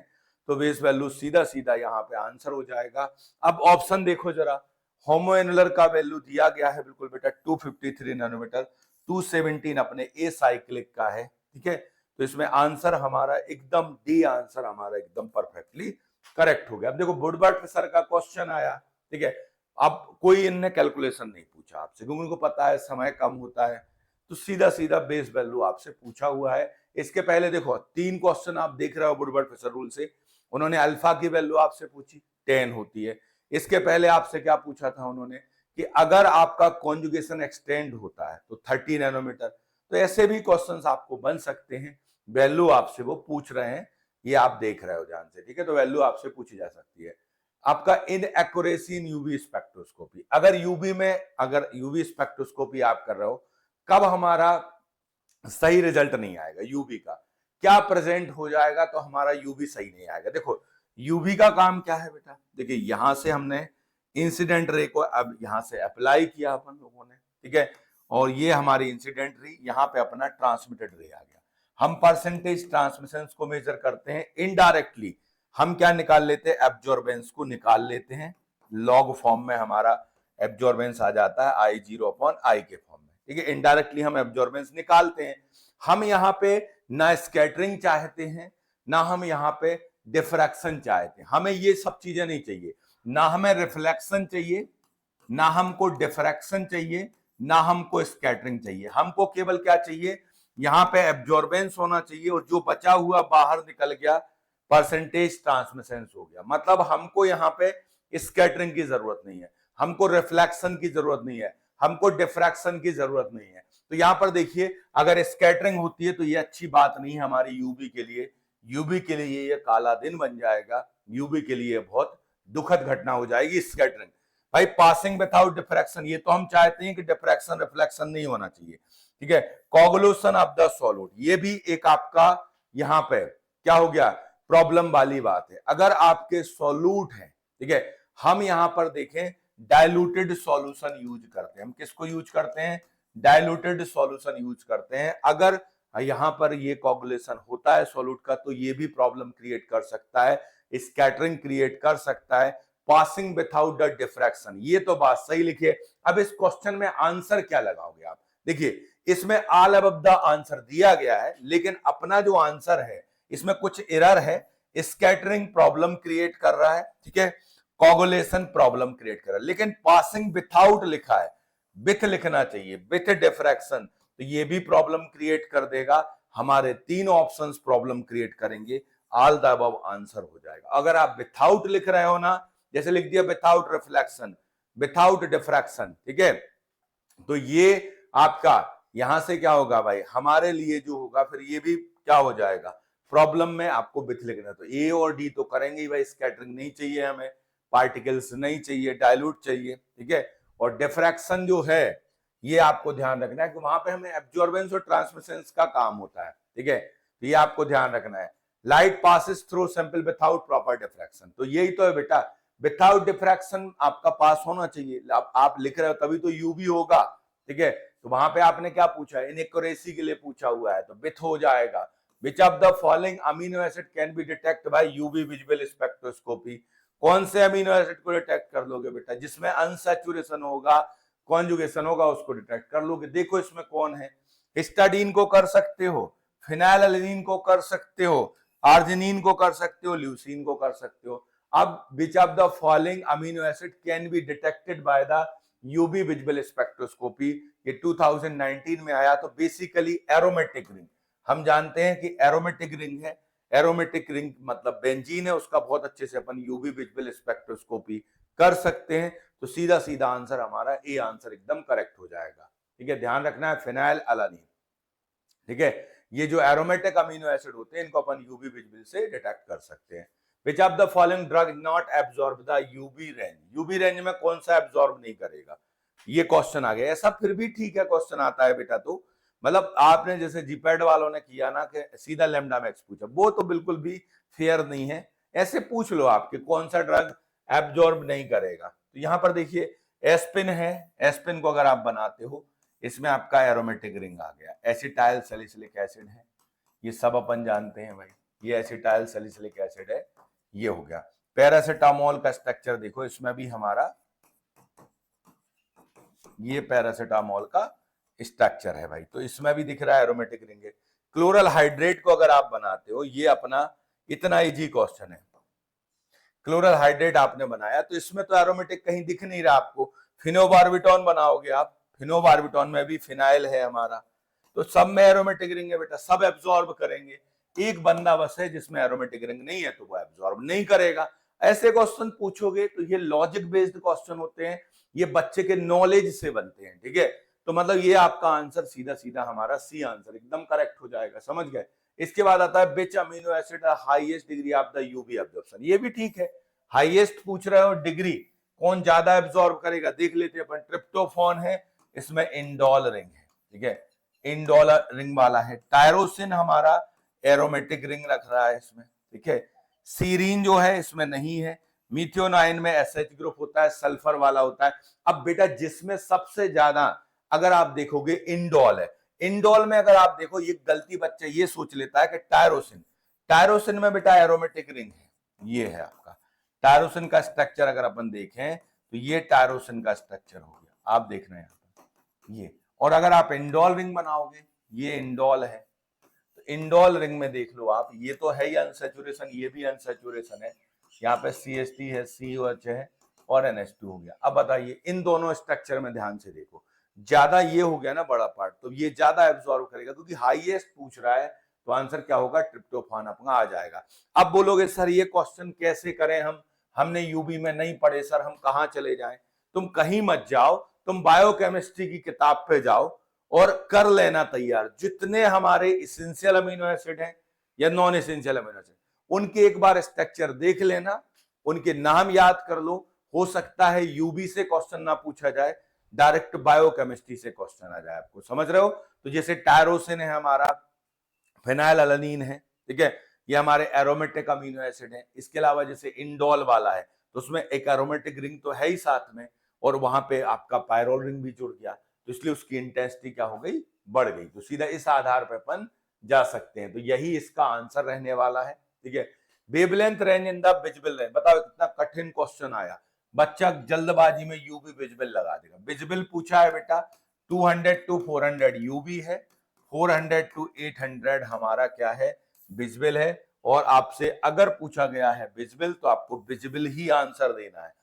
तो बेस वैल्यू सीधा सीधा यहाँ पे आंसर हो जाएगा। अब ऑप्शन देखो जरा, होमोएनुलर का वैल्यू दिया गया है बिल्कुल बेटा 253 नैनोमीटर, 217 अपने ए साइक्लिक का है। ठीक है, तो इसमें आंसर हमारा एकदम डी आंसर हमारा एकदम परफेक्टली करेक्ट हो गया। अब देखो वुडवर्ड फिशर का क्वेश्चन आया, ठीक है, अब कोई इनने कैलकुलेशन नहीं पूछा आपसे, क्योंकि उनको पता है समय कम होता है, तो सीधा सीधा बेस वैल्यू आपसे पूछा हुआ है। इसके पहले देखो 3 क्वेश्चन आप देख रहे हो वुडवर्ड फिशर रूल से, उन्होंने अल्फा की वैल्यू आपसे पूछी 10 होती है। इसके पहले आपसे क्या पूछा था उन्होंने कि अगर आपका कॉन्जुगेशन एक्सटेंड होता है तो 30 नैनोमीटर। तो ऐसे भी क्वेश्चंस आपको बन सकते हैं, वैल्यू आपसे वो पूछ रहे हैं, ये आप देख रहे हो ध्यान से। ठीक है, तो वैल्यू आपसे पूछी जा सकती है। आपका इनएक्यूरेसी इन यूवी स्पेक्ट्रोस्कोपी, अगर यूवी स्पेक्ट्रोस्कोपी आप कर रहे हो, कब हमारा सही रिजल्ट नहीं आएगा यूवी का, क्या प्रेजेंट हो जाएगा तो हमारा यूवी सही नहीं आएगा। देखो यूवी का काम क्या है बेटा, देखिए यहां से हमने इंसिडेंट रे को अब यहां से अप्लाई किया अपन लोगों ने, ठीक है, और ये हमारी इंसिडेंट रे, यहाँ पे अपना ट्रांसमिटेड रे आ गया। हम परसेंटेज ट्रांसमिशन को मेजर करते हैं इनडायरेक्टली, हम क्या निकाल लेते हैं, एब्जॉर्बेंस को निकाल लेते हैं, लॉग फॉर्म में हमारा एब्जॉर्बेंस आ जाता है I0/I के फॉर्म में। ठीक है, इनडायरेक्टली हम एब्जॉर्बेंस निकालते हैं। हम यहाँ पे ना स्कैटरिंग चाहते हैं, ना हम यहाँ पे डिफ्रैक्शन चाहते हैं, हमें ये सब चीजें नहीं चाहिए, ना हमें रिफ्लेक्शन चाहिए, ना हमको डिफ्रैक्शन चाहिए, ना हमको स्कैटरिंग चाहिए। हमको केवल क्या चाहिए, यहाँ पे एब्जॉर्बेंस होना चाहिए, और जो बचा हुआ बाहर निकल गया परसेंटेज ट्रांसमिशन हो गया। मतलब हमको यहाँ पे स्कैटरिंग की जरूरत नहीं है, हमको रिफ्लेक्शन की जरूरत नहीं है, हमको डिफ्रैक्शन की जरूरत नहीं है। तो यहाँ पर देखिए अगर स्कैटरिंग होती है तो ये अच्छी बात नहीं है हमारी यूवी के लिए, यूवी के लिए ये काला दिन बन जाएगा, यूवी के लिए बहुत दुखद घटना हो जाएगी स्कैटरिंग। भाई पासिंग विदाउट डिफ्रैक्शन, ये तो हम चाहते हैं कि डिफ्रैक्शन रिफ्लेक्शन नहीं होना चाहिए, ठीक है। कोगुलेशन ऑफ द सॉल्यूट, ये भी एक आपका यहां पे क्या हो गया, प्रॉब्लम वाली बात है। अगर आपके सॉल्यूट है, ठीक है, हम यहां पर देखें डाइल्यूटेड सॉल्यूशन यूज करते हैं। हम किसको यूज करते हैं, डाइल्यूटेड सॉल्यूशन यूज करते हैं। अगर यहां पर ये कोगुलेशन होता है सॉल्यूट का, तो ये भी प्रॉब्लम क्रिएट कर सकता है, स्कैटरिंग क्रिएट कर सकता है, पासिंग विथआउट द डिफ्रैक्शन। ये तो बात सही लिखिए। अब इस क्वेश्चन में आंसर क्या लगाओगे आप, देखिए इसमें ऑल अबव द आंसर दिया गया है, लेकिन अपना जो आंसर है इसमें कुछ एरर है, स्कैटरिंग प्रॉब्लम क्रिएट कर रहा है, ठीक है, कोगुलेशन प्रॉब्लम क्रिएट कर रहा है, लेकिन पासिंग विथआउट लिखा है, विथ लिखना चाहिए, विथ डिफ्रैक्शन, तो ये भी प्रॉब्लम क्रिएट कर देगा। हमारे तीन ऑप्शंस प्रॉब्लम क्रिएट करेंगे, ऑल द अबव आंसर हो जाएगा। अगर आप विथआउट लिख रहे हो ना, जैसे लिख दिया विथआउट रिफ्लेक्शन, विथआउट डिफ्रैक्शन, ठीक है, तो ये आपका यहां से क्या होगा भाई, हमारे लिए जो होगा फिर ये भी क्या हो जाएगा, प्रॉब्लम में आपको विथ लिखना है। तो ए और डी तो करेंगे ही भाई, स्कैटरिंग नहीं चाहिए हमें, पार्टिकल्स नहीं चाहिए, डाइल्यूट चाहिए, ठीक है। और डिफ्रैक्शन जो है ये आपको ध्यान रखना है कि वहां पे हमें एब्जॉर्बेंस और ट्रांसमिशंस का काम होता है, ठीक है, तो ये आपको ध्यान रखना है। Light passes through sample without proper diffraction, तो यही तो है बेटा, विथआउट डिफ्रैक्शन आपका पास होना चाहिए। आप लिख रहे हो तभी तो यूवी होगा, ठीक है। तो वहां पे आपने क्या पूछा है, इनएक्यूरेसी के लिए पूछा हुआ है, तो विथ हो जाएगा। Which of the following amino acid can be detect by UV visual spectroscopy, कौन से अमीनो एसिड को डिटेक्ट कर लोगे बेटा, जिसमें अनसैचुरेशन होगा, कॉन्जुगेशन होगा, उसको डिटेक्ट कर लोगे। देखो इसमें कौन है, हिस्टाडीन को कर सकते हो, फिनाइलएलनिन को कर सकते हो, आर्जिनिन को कर सकते हो, ल्यूसीन को कर सकते हो। अब विच of the following amino acid can be detected by the UV visual spectroscopy, ये 2019 में आया। तो बेसिकली एरोमेटिक रिंग, हम जानते हैं कि एरोमेटिक रिंग है, एरोमेटिक रिंग मतलब बेंजीन है, उसका बहुत अच्छे से अपन यूवी विजुअल स्पेक्ट्रोस्कोपी कर सकते हैं। तो सीधा सीधा आंसर हमारा ए आंसर एकदम करेक्ट हो जाएगा, ठीक है। ध्यान रखना है फिनाइल अलानीन, ठीक है, ये जो एरोमेटिक अमीनो एसिड होते हैं इनको अपन यूवी विजुअल से डिटेक्ट कर सकते हैं। Which of the following drug not absorb the UV range, UV range में कौन सा एब्जॉर्ब नहीं करेगा, ये क्वेश्चन आ गया। ऐसा फिर भी ठीक है, क्वेश्चन आता है बेटा, तो मतलब आपने जैसे जीपैड वालों ने किया ना कि सीधा लैम्डा मैक्स पूछा, वो तो बिल्कुल भी फेयर नहीं है। ऐसे पूछ लो आपके कौन सा ड्रग एब्जॉर्ब नहीं करेगा। तो यहां पर देखिए एस्पिन है, एस्पिन को अगर आप बनाते हो, इसमें आपका एरोमेटिक रिंग आ गया। एसिटाइल सैलिसिलिक एसिड है, ये सब अपन जानते हैं भाई, ये एसिटाइल सैलिसिलिक एसिड है, ये हो गया। पैरासिटामोल का स्ट्रक्चर देखो, इसमें भी हमारा ये पैरासिटामोल का स्ट्रक्चर है भाई, तो इसमें भी दिख रहा है एरोमेटिक रिंग है। क्लोरल हाइड्रेट को अगर आप बनाते हो, ये अपना इतना इजी क्वेश्चन है, क्लोरल हाइड्रेट आपने बनाया तो इसमें तो एरोमेटिक कहीं दिख नहीं रहा आपको। फिनोबार्बिटॉन बनाओगे आप, फिनोबार्बिटॉन में भी फिनाइल है हमारा, तो सब में एरोमेटिक रिंग है बेटा, सब एब्जॉर्ब करेंगे। एक बंदा बस है जिसमें एरोमेटिक रिंग नहीं है, तो वो एब्जॉर्ब नहीं करेगा। ऐसे क्वेश्चन पूछोगे तो ये लॉजिक बेस्ड क्वेश्चन होते हैं, ये बच्चे के नॉलेज से बनते हैं, ठीक है। तो मतलब ये आपका आंसर सीधा सीधा हमारा सी आंसर एकदम करेक्ट हो जाएगा, समझ गए। इसके बाद आता है which amino acid highest degree of the UV absorption, ये भी ठीक है, हाईएस्ट पूछ रहे हो डिग्री, कौन ज्यादा एब्जॉर्ब करेगा देख लेते हैं अपन। ट्रिप्टोफॉन है, इसमें इंडोल रिंग है, ठीक है, इंडोल रिंग वाला है। टायरोसिन हमारा एरोमेटिक रिंग रख रहा है इसमें, ठीक है। सीरीन जो है इसमें नहीं है। मिथ्योनाइन में एसएच ग्रुप होता है, सल्फर वाला होता है। अब बेटा जिसमें सबसे ज्यादा अगर आप देखोगे इंडोल है, इंडोल में अगर आप देखो, ये गलती बच्चा ये सोच लेता है कि टायरोसिन, टायरोसिन में बेटा एरोमेटिक रिंग है, ये है आपका टायरोसिन का स्ट्रक्चर। अगर अपन देखें तो ये टायरोसिन का स्ट्रक्चर हो गया, आप देख रहे हैं यहाँ पर ये। और अगर आप इंडोल रिंग बनाओगे, ये इंडोल है, तो इंडोल रिंग में देख लो आप, ये तो है ही अनसैचुरेशन, ये भी अनसैचुरेशन है, यहाँ पे CH3 है, COH है और NH2 हो गया। अब बताइए इन दोनों स्ट्रक्चर में ध्यान से देखो, ज्यादा ये हो गया ना बड़ा पार्ट, तो ये ज्यादा एब्जॉर्ब करेगा, क्योंकि हाईएस्ट पूछ रहा है, तो आंसर क्या होगा, ट्रिप्टोफान अपना आ जाएगा। अब बोलोगे सर ये क्वेश्चन कैसे करें हम, हमने यूबी में नहीं पढ़े सर, हम कहाँ चले जाएं। तुम कहीं मत जाओ, तुम बायोकेमिस्ट्री की किताब पे जाओ और कर लेना तैयार। जितने हमारे इसेंशियल अमीनो एसिड हैं या नॉन इसेंशियल अमीनो एसिड, उनके एक बार स्ट्रक्चर देख लेना, उनके नाम याद कर लो। हो सकता है यूबी से क्वेश्चन ना पूछा जाए, डायरेक्ट बायोकेमिस्ट्री से क्वेश्चन आ जाए आपको, समझ रहे हो। तो जैसे टायरोसिन है हमारा, फिनाइल अलानीन है, ठीक है, ये हमारे एरोमेटिक अमीनो एसिड है। इसके अलावा जैसे इंडोल वाला है तो उसमें एक एरोमेटिक रिंग तो है ही साथ में, और वहां पे आपका पायरोल रिंग भी जुड़ गया, तो इसलिए उसकी इंटेंसिटी क्या हो गई, बढ़ गई। तो सीधा इस आधार पर अपन जा सकते हैं, तो यही इसका आंसर रहने वाला है, ठीक है। Wavelength range in the visible range, बताओ कितना कठिन क्वेश्चन आया, बच्चा जल्दबाजी में यूवी विजिबल लगा देगा। विजिबल पूछा है बेटा 200 to 400 यूवी है, 400 to 800 हमारा क्या है, विजिबल है। और आपसे अगर पूछा गया है विजिबल तो आपको विजिबल ही आंसर देना है,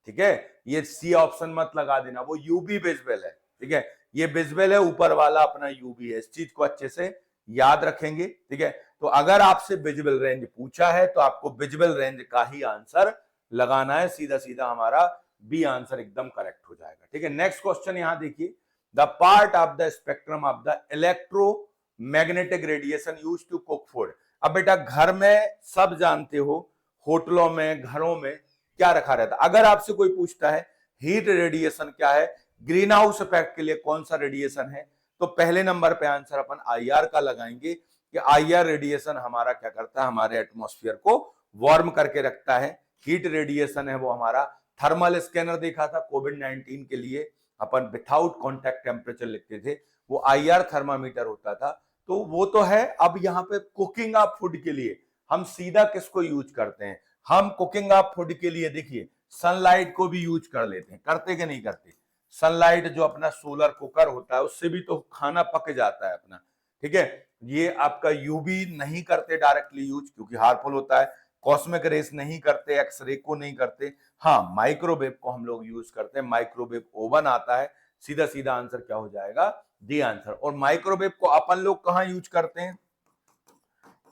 ठीक है। ये सी ऑप्शन मत लगा देना, वो यूवी विजिबल है, ठीक है, ये विजिबल है, ऊपर वाला अपना यूवी है। इस चीज को अच्छे से याद रखेंगे, ठीक है। तो अगर आपसे विजिबल रेंज पूछा है तो आपको विजिबल रेंज का ही आंसर लगाना है, सीधा सीधा हमारा बी आंसर एकदम करेक्ट हो जाएगा, ठीक है। नेक्स्ट क्वेश्चन यहां देखिए, the part of the spectrum of the electromagnetic radiation used to cook food. अब बेटा घर में सब जानते हो, होटलों में, घरों में क्या रखा रहता है। अगर आपसे कोई पूछता है हीट रेडिएशन क्या है, ग्रीन हाउस इफेक्ट के लिए कौन सा रेडिएशन है, तो पहले नंबर पे आंसर अपन आईआर का लगाएंगे कि आईआर रेडिएशन हमारा क्या करता है, हमारे एटमॉस्फेयर को वार्म करके रखता है। हीट रेडिएशन है वो हमारा, थर्मल स्कैनर देखा था कोविड-19 के लिए, अपन विथआउट कॉन्टैक्ट टेम्परेचर लिखते थे, वो आईआर थर्मामीटर होता था। तो वो तो है। अब यहाँ पे कुकिंग ऑफ फूड के लिए हम सीधा किसको यूज करते हैं, हम कुकिंग ऑफ फूड के लिए देखिए सनलाइट को भी यूज कर लेते हैं, करते कि नहीं करते। सनलाइट जो अपना सोलर कुकर होता है उससे भी तो खाना पक जाता है अपना, ठीक है। ये आपका यूवी नहीं करते डायरेक्टली यूज, क्योंकि हार्मफुल होता है। कॉस्मिक रेस नहीं करते, एक्सरे को नहीं करते। हाँ, माइक्रोवेव को हम लोग यूज करते हैं, माइक्रोवेव ओवन आता है। सीधा सीधा आंसर क्या हो जाएगा, डी आंसर। और माइक्रोवेव को अपन लोग कहां यूज करते हैं,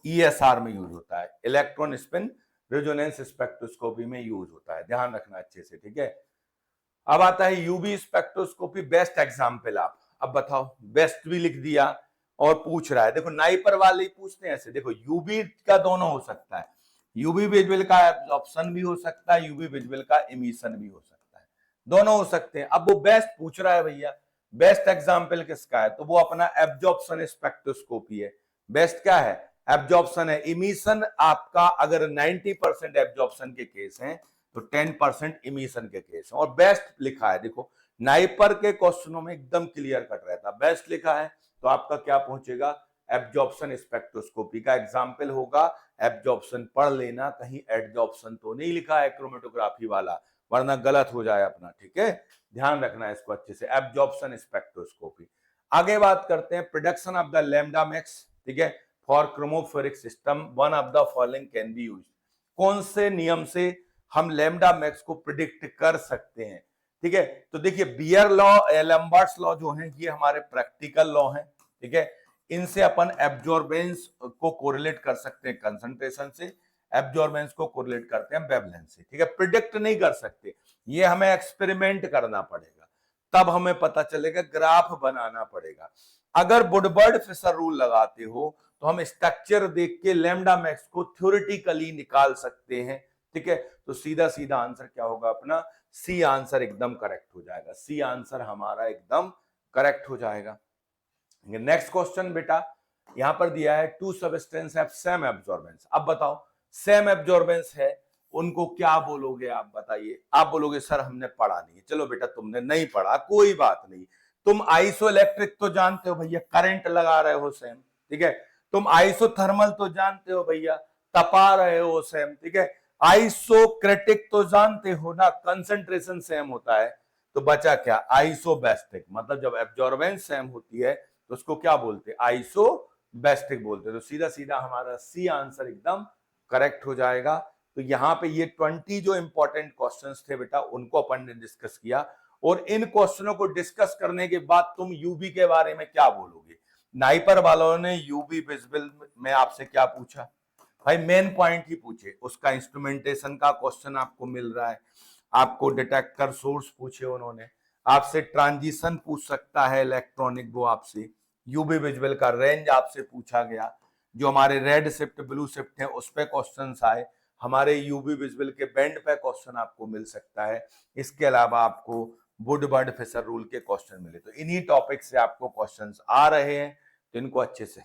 ईएसआर में यूज होता है, इलेक्ट्रॉन स्पिन रेजोनेंस स्पेक्ट्रोस्कोपी में यूज होता है, ध्यान रखना अच्छे से, ठीक है। अब आता है यूवी स्पेक्ट्रोस्कोपी बेस्ट एग्जाम्पल। आप अब बताओ, बेस्ट भी लिख दिया और पूछ रहा है, देखो नाइपर वाले ही पूछते हैं ऐसे। देखो यूवी का दोनों हो सकता है, यूवी विजुअल का एब्जॉर्प्शन भी हो सकता है, यूवी विजुअल का इमिशन भी हो सकता है, दोनों हो सकते हैं। अब वो बेस्ट पूछ रहा है भैया, बेस्ट एग्जाम्पल किसका है, तो वो अपना एब्जॉर्प्शन स्पेक्ट्रोस्कोपी है। बेस्ट क्या है, एब्जॉर्प्शन है। इमिशन आपका अगर 90% एब्जॉर्प्शन के केस हैं तो 10% इमिशन के केस हैं। और बेस्ट लिखा है, देखो नाइपर के क्वेश्चनों में एकदम क्लियर कट रहता है, बेस्ट लिखा है तो आपका क्या पहुंचेगा, एब्जॉर्प्शन स्पेक्ट्रोस्कोपी का एग्जाम्पल होगा। एब्जॉर्प्शन पढ़ लेना, कहीं एडजॉर्प्शन तो नहीं लिखा है क्रोमेटोग्राफी वाला, वरना गलत हो जाए अपना, ठीक है। ध्यान रखना है इसको अच्छे से, एब्जॉर्प्शन स्पेक्ट्रोस्कोपी। आगे बात करते हैं production of the lambda max, ठीक है, for chromophoric system one of the following can be used. कौन से नियम से हम लैम्डा मैक्स को प्रिडिक्ट कर सकते हैं, ठीक है। तो देखिए बियर लॉ, लैम्बर्ट्स लॉ जो है ये हमारे प्रैक्टिकल लॉ हैं, ठीक है। इनसे अपन एब्जॉर्बेंस को कोरिलेट कर सकते हैं कंसंट्रेशन से, एब्जॉर्बेंस को कोरिलेट करते हैं वेवलेंथ से, ठीक है। प्रिडिक्ट नहीं कर सकते, ये हमें एक्सपेरिमेंट करना पड़ेगा, तब हमें पता चलेगा, ग्राफ बनाना पड़ेगा। अगर वुडवर्ड फिशर रूल लगाते हो तो हम स्ट्रक्चर देख के लैम्डा मैक्स को थ्योरेटिकली निकाल सकते हैं, ठीक है। तो सीधा सीधा आंसर क्या होगा अपना, सी आंसर एकदम करेक्ट हो जाएगा, सी आंसर हमारा एकदम करेक्ट हो जाएगा। नेक्स्ट क्वेश्चन बेटा यहां पर दिया है, two substance have same absorbance. अब बताओ सेम एब्जॉर्बेंस है, उनको क्या बोलोगे आप बताइए। आप बोलोगे सर हमने पढ़ा नहीं है। चलो बेटा तुमने नहीं पढ़ा, कोई बात नहीं। तुम आइसोइलेक्ट्रिक तो जानते हो भैया, करंट लगा रहे हो सेम, ठीक है। तुम आइसोथर्मल तो जानते हो भैया, तपा रहे हो सेम, ठीक है। आइसोक्रेटिक तो जानते हो ना, कंसंट्रेशन सेम होता है। तो बचा क्या, आइसोबेस्टिक। मतलब जब एब्जॉर्बेंस सेम होती है तो उसको क्या बोलते हैं, आइसोबेस्टिक बोलते हैं। तो सीधा सीधा हमारा सी आंसर एकदम करेक्ट हो जाएगा। तो यहाँ पे ये 20 जो इंपॉर्टेंट क्वेश्चंस थे बेटा उनको अपन ने डिस्कस किया। और इन क्वेश्चनों को डिस्कस करने के बाद तुम यूवी के बारे में क्या बोलोगे। नाइपर वालों ने यूवी विजिबल में आपसे क्या पूछा भाई, मेन पॉइंट ही पूछे, उसका इंस्ट्रूमेंटेशन का क्वेश्चन आपको मिल रहा है, आपको डिटेक्टर सोर्स पूछे उन्होंने, आपसे ट्रांजिशन पूछ सकता है इलेक्ट्रॉनिक, वो आपसे यूवी विजुअल का रेंज आपसे पूछा गया, जो हमारे रेड शिफ्ट ब्लू शिफ्ट है उस पे क्वेश्चंस आए, हमारे यूवी विजुअल के बैंड पे क्वेश्चन आपको मिल सकता है। इसके अलावा आपको वुड बर्ड फिशर रूल के क्वेश्चन मिले। तो इन्हीं टॉपिक से आपको क्वेश्चंस आ रहे हैं, तो इनको अच्छे से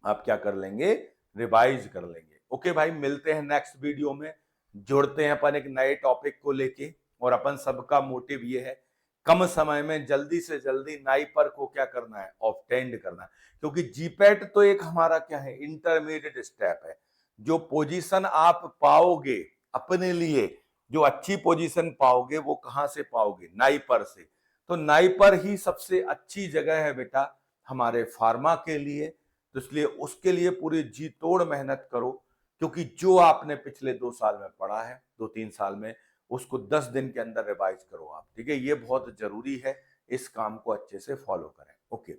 आप क्या कर लेंगे, रिवाइज कर लेंगे। ओके भाई, मिलते हैं नेक्स्ट वीडियो में, जुड़ते हैं अपन एक नए टॉपिक को लेके। और अपन सबका मोटिव ये है कम समय में जल्दी से जल्दी नाइपर को क्या करना है, ऑब्टेंड करना है। क्योंकि जीपैट तो एक हमारा क्या है, इंटरमीडिएट स्टेप है। जो पोजीशन आप पाओगे अपने लिए, जो अच्छी पोजीशन पाओगे वो कहां से पाओगे, नाइपर से। तो नाइपर ही सबसे अच्छी जगह है बेटा हमारे फार्मा के लिए। तो इसलिए उसके लिए पूरी जी तोड़ मेहनत करो, क्योंकि जो आपने पिछले 2 साल में पढ़ा है, 2-3 साल में, उसको 10 दिन के अंदर रिवाइज करो आप। ठीक है, ये बहुत जरूरी है, इस काम को अच्छे से फॉलो करें। ओके।